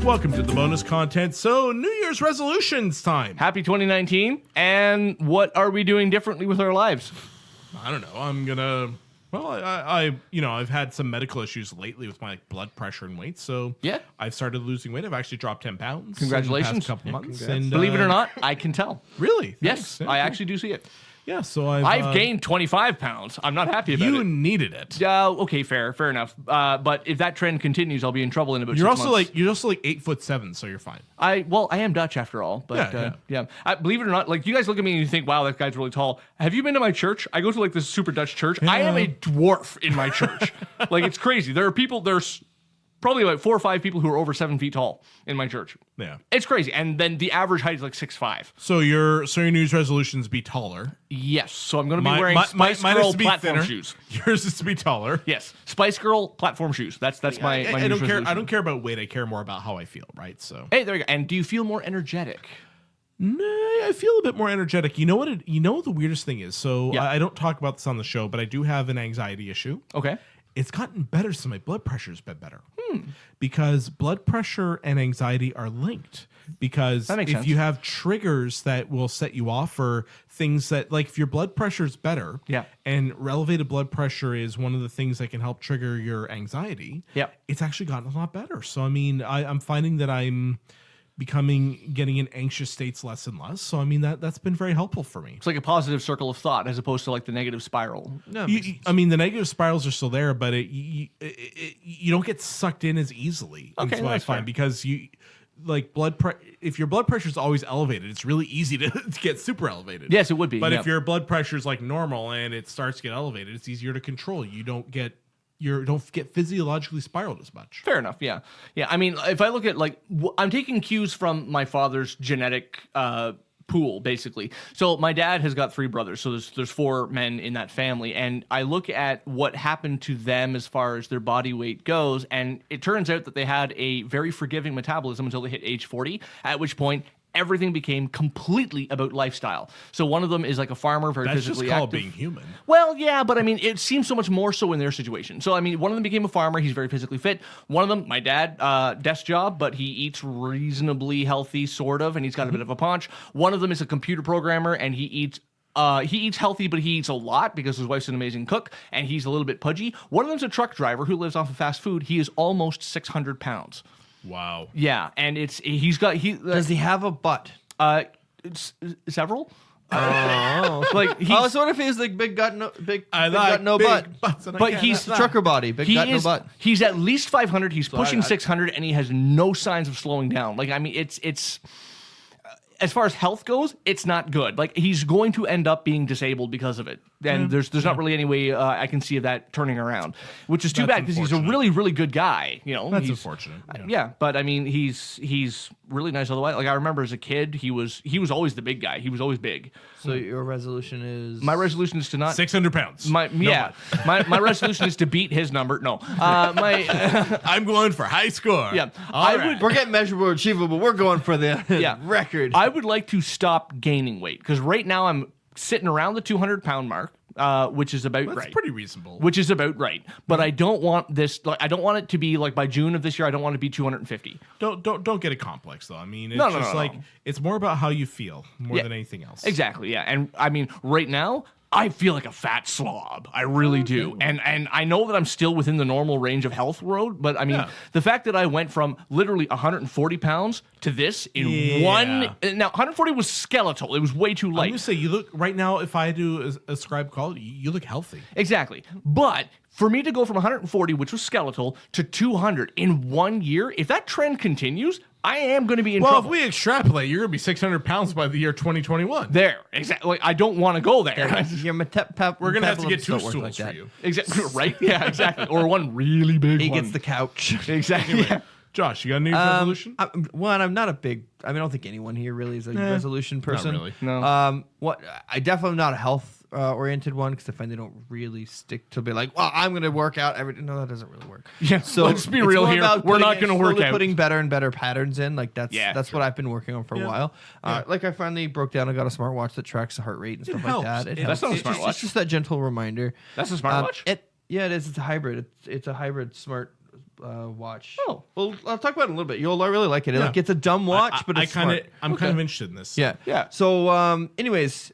Welcome to the bonus content. So, New Year's resolutions time. Happy 2019, and what are we doing differently with our lives? I don't know. I'm gonna. Well, I've had some medical issues lately with my blood pressure and weight. So Yeah. I've started losing weight. I've actually dropped 10 pounds. Congratulations. In the past couple months. And, Believe it or not, I can tell. Really? Yes, Thanks. I actually do see it. Yeah. So I've gained 25 pounds. I'm not happy about You it. needed it. Okay, fair enough. But if that trend continues, I'll be in trouble in about You're 6 also months. you're also like 8'7", so you're fine. I am Dutch after all, but Yeah. Believe it or not, like you guys look at me and you think, wow, that guy's really tall. Have you been to my church? I go to like this super Dutch church. I am a dwarf in my church. Like it's crazy. There's probably like 4 or 5 people who are over 7 feet tall in my church. Yeah. It's crazy. And then the average height is like 6'5". So your New Year's resolutions be taller. Yes. So I'm going to be wearing Spice mine is Girl to be platform thinner. shoes. Yours is to be taller. Yes. Spice Girl platform shoes. That's my I New don't Year's care. resolution. I don't care about weight. I care more about how I feel. Right. So. Hey, there you go. And do you feel more energetic? Nah, I feel a bit more energetic. You know what? You know what the weirdest thing is. So Yeah. I don't talk about this on the show, but I do have an anxiety issue. Okay. It's gotten better, so my blood pressure's been better. Because blood pressure and anxiety are linked. Because That makes if sense. you have triggers that will set you off for things that, like, if your blood pressure is better, Yeah. and elevated blood pressure is one of the things that can help trigger your anxiety, Yeah. it's actually gotten a lot better. So I mean, I'm finding that I'm getting in anxious states less and less. So I mean, that's been very helpful for me. It's like a positive circle of thought as opposed to like the negative spiral. I mean, the negative spirals are still there, but you don't get sucked in as easily. Okay, That's what I that's find fair. because if your blood pressure is always elevated, it's really easy to get super elevated. Yes, it would be. But yeah. if your blood pressure is like normal and it starts to get elevated, it's easier to control. You don't get physiologically spiraled as much. Fair enough. Yeah. Yeah. I mean, if I look at like, I'm taking cues from my father's genetic pool, basically. So my dad has got 3 brothers. So there's 4 men in that family. And I look at what happened to them as far as their body weight goes. And it turns out that they had a very forgiving metabolism until they hit age 40, at which point everything became completely about lifestyle. So one of them is like a farmer, very That's just physically called active. being human. Well, yeah, but I mean, it seems so much more so in their situation. So, I mean, one of them became a farmer. He's very physically fit. One of them, my dad, desk job, but he eats reasonably healthy, sort of, and he's got a bit of a paunch. One of them is a computer programmer, and he eats healthy, but he eats a lot because his wife's an amazing cook, and he's a little bit pudgy. One of them's a truck driver who lives off of fast food. He is almost 600 pounds. Wow. Yeah, and Does he have a butt? Several. Oh, Like so what if he's like big gut, no I big like gut, no big butt? butts and I But can't he's have that. Trucker body, big gut, no butt. He's at least 500. He's pushing I- 600, and he has no signs of slowing down. Like, I mean, it's as far as health goes, it's not good. Like, he's going to end up being disabled because of it. And there's not really any way I can see of that turning around, which is too That's bad because he's a unfortunate. really, really good guy. You know, That's he's, unfortunate. Yeah, but I mean, he's really nice otherwise. Like, I remember as a kid, he was always the big guy. He was always big. So your resolution is My resolution is to not 600 pounds. my resolution is to beat his number. No, my I'm going for high score. Yeah. All right. We're getting measurable, achievable. We're going for the Yeah. record. I would like to stop gaining weight because right now I'm sitting around the 200-pound mark, which is about That's right. pretty reasonable. Which is about right. But I don't want this. Like, I don't want it to be like by June of this year. I don't want it to be 250. Don't get a complex though. I mean, it's No, just no. like it's more about how you feel more Yeah. than anything else. Exactly. Yeah. And I mean, right now, I feel like a fat slob. I really do. And I know that I'm still within the normal range of health road, but I mean, Yeah. the fact that I went from literally 140 pounds to this in Yeah. one. Now, 140 was skeletal. It was way too I'm light. gonna say you look right now. If I do ascribe quality, you look healthy. Exactly. But for me to go from 140, which was skeletal, to 200 in 1 year, if that trend continues, I am going to be in Well, trouble. if we extrapolate, you're gonna be 600 pounds by the year 2021. There. Exactly. Like, I don't want to go there. We're gonna have to get 2 don't work stools like for that. you. Exactly. Right? Yeah, exactly. Or one really big He one. gets the couch. Exactly. Yeah. Josh, you got a New Year's resolution? I'm not a big. I mean, I don't think anyone here really is a resolution person. really. No. I definitely am not a health oriented one because I find they don't really stick to be like, well, I'm going to work out every. No, that doesn't really work. Yeah, So let's be it's real more here. about We're not putting going to work slowly out. Putting better and better patterns in. Like that's Yeah, what I've been working on for a while. Like I finally broke down. I got a smartwatch that tracks the heart rate and stuff helps. like that. It That's helps. not a It's just- smartwatch. It's just that gentle reminder. That's a smartwatch? Yeah, it is. It's a hybrid. It's a hybrid smart watch. Oh. Well, I'll talk about it in a little bit. You'll really like it. Yeah. Like, it's a dumb watch, but it's I'm smart. kind of interested in this. Yeah. Yeah. So, anyways,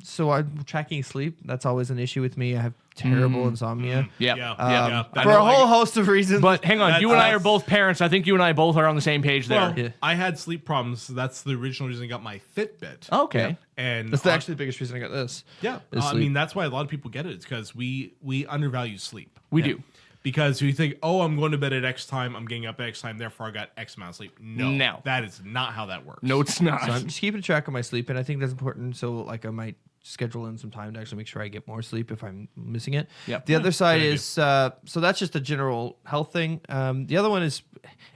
so I'm tracking sleep. That's always an issue with me. I have terrible insomnia. Yeah. Yeah. I For know, a whole host of reasons. But hang on, you and I That's- are both parents. I think you and I both are on the same page there. Well, Yeah. I had sleep problems. So that's the original reason I got my Fitbit. Okay. And that's actually the biggest reason I got this. yeah. is I sleep. mean, that's why a lot of people get it. It's because we undervalue sleep. We do. Because you think, oh, I'm going to bed at X time, I'm getting up at X time, therefore I got X amount of sleep. No, No. that is not how that works. No, it's not. So I'm just keeping track of my sleep, and I think that's important. So, like, I might schedule in some time to actually make sure I get more sleep if I'm missing it. Yep. The other side good is so that's just a general health thing. The other one is,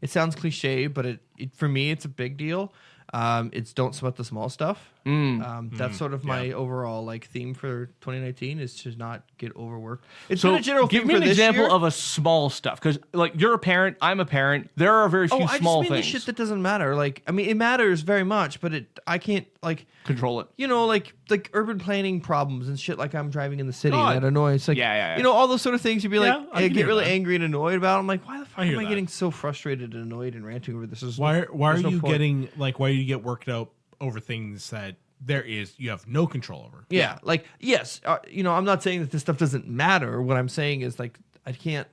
it sounds cliche, but it for me it's a big deal. It's don't sweat the small stuff. That's sort of my overall like theme for 2019 is to not get overworked. It's So been a general give theme me for an this example year. of a small stuff, because like you're a parent, I'm a parent. There are very few I small just mean things. the shit that doesn't matter. Like, I mean, it matters very much, but I can't like. Control it. You know, like urban planning problems and shit. Like I'm driving in the city God. that annoys. Like, Yeah. you know, all those sort of things. You'd be Yeah, like, I I can get hear really that. angry and annoyed about. I'm like, why the fuck I hear am I that. getting so frustrated and annoyed and ranting over this? Why are there's no you point. getting like why do you get worked out over things that you have no control over? Yeah, like yes, you know, I'm not saying that this stuff doesn't matter. What I'm saying is like I can't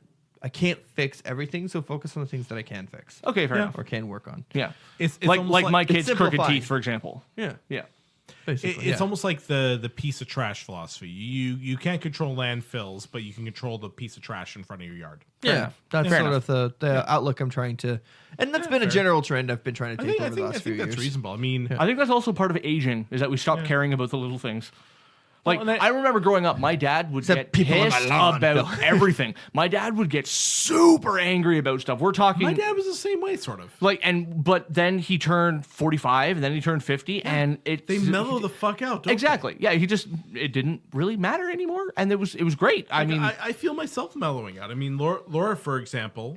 fix everything. So focus on the things that I can fix. Okay, fair Yeah. enough. Or can work on. Yeah. It's like almost my it's kids' crooked simplifying. teeth, for example. Yeah, Yeah. basically. It's yeah. almost like the piece of trash philosophy. You can't control landfills, but you can control the piece of trash in front of your yard. Yeah, enough. that's Fair sort enough. of the outlook I'm trying to, and that's been a fair. general trend I've been trying to take over the last few that's years. reasonable. I mean, I think that's also part of aging, is that we stop caring about the little things. Like, and I remember growing up, my dad would Except get people on my pissed lawn. about everything. My dad would get super angry about stuff. We're talking my dad was the same way, sort of. like, but then he turned 45, and then he turned 50, and They mellow the fuck out. Don't exactly. Yeah, it didn't really matter anymore, and it was great. I They? mean, I feel myself mellowing out. I mean, Laura, for example,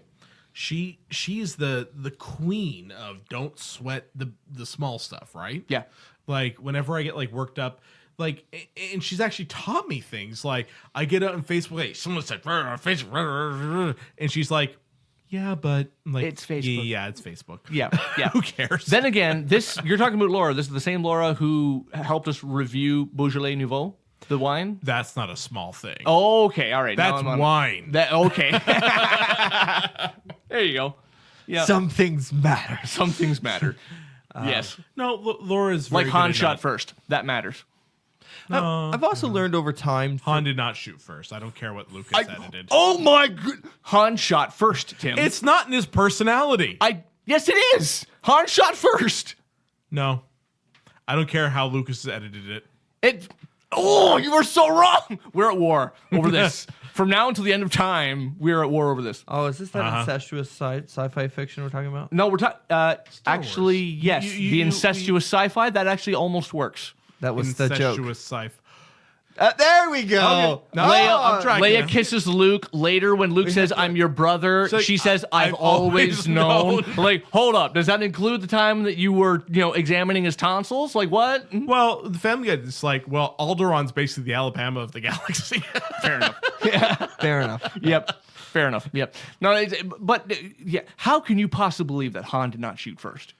she's the queen of don't sweat the small stuff, right? yeah. Like whenever I get like worked up, like, and she's actually taught me things. Like I get out on Facebook, hey, someone said Facebook, and she's like, yeah, but like It's Facebook. Yeah, it's Facebook. Yeah, yeah. Who cares? Then again, you're talking about Laura. This is the same Laura who helped us review Beaujolais Nouveau, the wine. That's not a small thing. Okay, all right. now That's I'm on- wine. That okay. There you go. Yeah, Some things matter. some things matter. Yes, No, Laura's very like good Han at shot not- first. That matters. I've also learned over time. Han did not shoot first. I don't care what Lucas edited. Oh my god, Han shot first, Tim. It's not in his personality. Yes, it is. Han shot first. No, I don't care how Lucas edited it. Oh, you were so wrong. We're at war over this. From now until the end of time, we're at war over this. Oh, is this that incestuous sci-fi fiction we're talking about? No, we're talking. Actually, yes, You- the you- incestuous sci-fi that actually almost works. That was the joke. Incestuous sci-fi. There we go. Okay. No, I'm trying. Leia kisses Luke later when Luke says, "I'm your brother." So, she says, "I've I've always always known." known. Like, hold up, does that include the time that you were, examining his tonsils? Like, what? Well, the Family Guy is like, well, Alderaan's basically the Alabama of the galaxy. Fair enough. Fair enough. Yep. Fair enough. Yep. No, but yeah, how can you possibly believe that Han did not shoot first?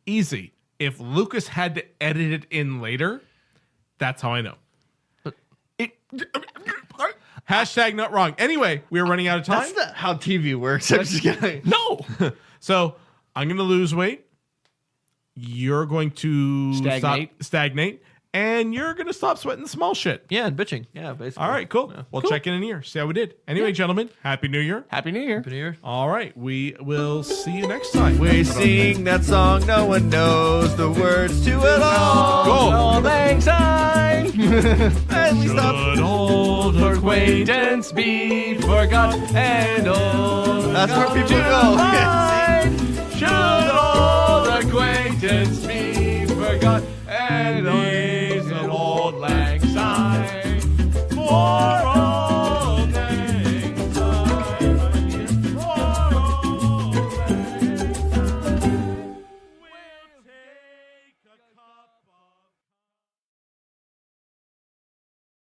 Easy. If Lucas had to edit it in later, that's how I know. Hashtag not wrong. Anyway, we are running out of time. That's not how TV works. I'm just kidding. No. So I'm going to lose weight. You're going to stagnate, and you're going to stop sweating the small shit. Yeah, and bitching. Yeah, basically. All right, cool. We'll check in a year, see how we did. Anyway, gentlemen, Happy New Year. Happy New Year. Happy New Year. All right, we will see you next time. We sing that song, no one knows the words to it all. Go. All lang syne. And we stop. Should old Acquaintance be forgot and old. That's where people go.